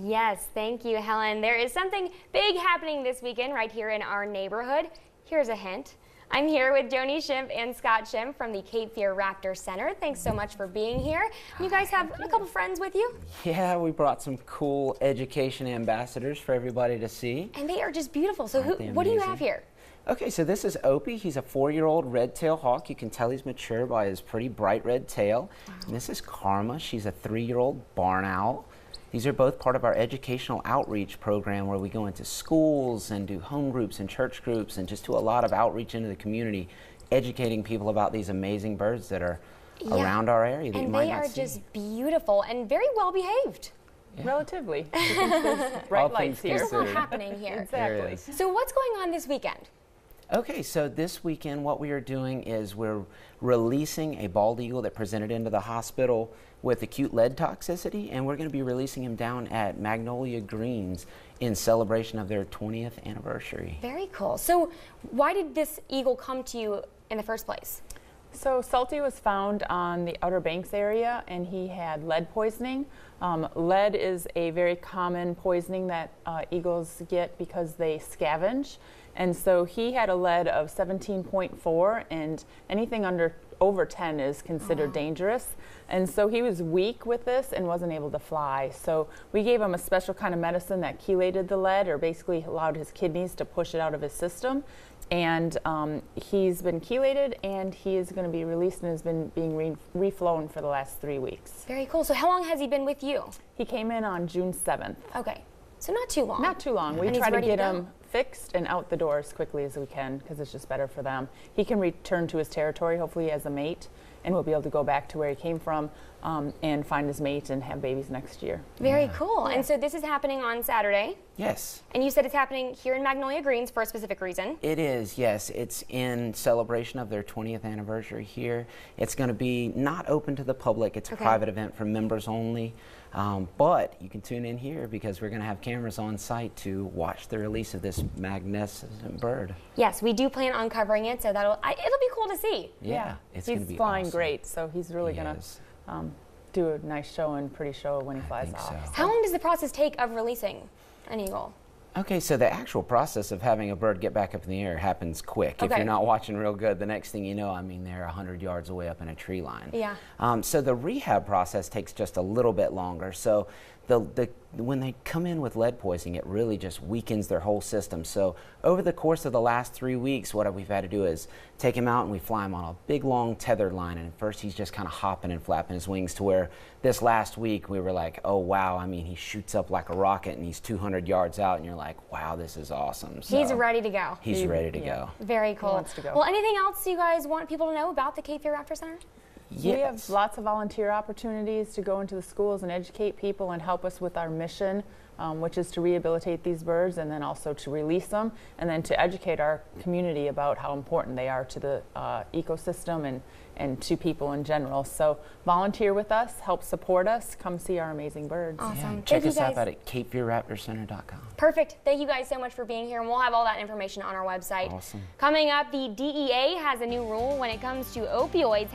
Yes, thank you, Helen. There is something big happening this weekend right here in our neighborhood. Here's a hint. I'm here with Joni Schimpf and Scott Schimpf from the Cape Fear Raptor Center. Thanks so much for being here. You guys have a couple friends with you? Yeah, we brought some cool education ambassadors for everybody to see. And they are just beautiful. So what do you have here? Okay, so this is Opie. He's a 4-year-old red-tailed hawk. You can tell he's mature by his pretty bright red tail. Wow. And this is Karma. She's a 3-year-old barn owl. These are both part of our educational outreach program where we go into schools and do home groups and church groups and just do a lot of outreach into the community, educating people about these amazing birds that are around our area that you might not see. And they are just beautiful and very well behaved. Yeah. Relatively. There's bright lights here. There's a lot happening here. Exactly. So what's going on this weekend? Okay, so this weekend what we are doing is we're releasing a bald eagle that presented into the hospital with acute lead toxicity, and we're going to be releasing him down at Magnolia Greens in celebration of their 20th anniversary. Very cool. So why did this eagle come to you in the first place? So Salty was found on the Outer Banks area, and he had lead poisoning. Lead is a very common poisoning that eagles get because they scavenge. And so he had a lead of 17.4, and anything over 10 is considered dangerous. And so he was weak with this and wasn't able to fly. So we gave him a special kind of medicine that chelated the lead, or basically allowed his kidneys to push it out of his system. And he's been chelated, and he is going to be released and has been being reflown for the last 3 weeks. Very cool. So how long has he been with you? He came in on June 7th. Okay. So not too long. Not too long. We try to get him fixed and out the door as quickly as we can because it's just better for them. He can return to his territory, hopefully as a mate, and we'll be able to go back to where he came from and find his mate and have babies next year. Very cool. Yeah. And so this is happening on Saturday? Yes. And you said it's happening here in Magnolia Greens for a specific reason? It is, yes. It's in celebration of their 20th anniversary here. It's going to be not open to the public. It's a private event for members only. But you can tune in here because we're going to have cameras on site to watch the release of this magnificent bird. Yes, we do plan on covering it, so it'll be cool to see. Yeah, it's going to be He's flying awesome. Great, so he's really going to do a nice show and pretty show when he flies off. So. How long does the process take of releasing an eagle? Okay, so the actual process of having a bird get back up in the air happens quick. If you're not watching real good, the next thing you know, I mean, they're 100 yards away up in a tree line. Yeah. So the rehab process takes just a little bit longer. So when they come in with lead poisoning, it really just weakens their whole system. So over the course of the last 3 weeks, what we've had to do is take him out and we fly him on a big, long tethered line. And at first, he's just kind of hopping and flapping his wings to where this last week we were like, oh, wow. I mean, he shoots up like a rocket and he's 200 yards out. And you're like, wow, this is awesome. So he's ready to go. He's ready to go. Very cool. He wants to go. Well, anything else you guys want people to know about the Cape Fear Raptor Center? Yes. We have lots of volunteer opportunities to go into the schools and educate people and help us with our mission, which is to rehabilitate these birds and then also to release them and then to educate our community about how important they are to the ecosystem and to people in general. So volunteer with us, help support us, come see our amazing birds. Awesome. Yeah. Check us out at CapeFearRaptorCenter.com. Perfect. Thank you guys so much for being here, and we'll have all that information on our website. Awesome. Coming up, the DEA has a new rule when it comes to opioids.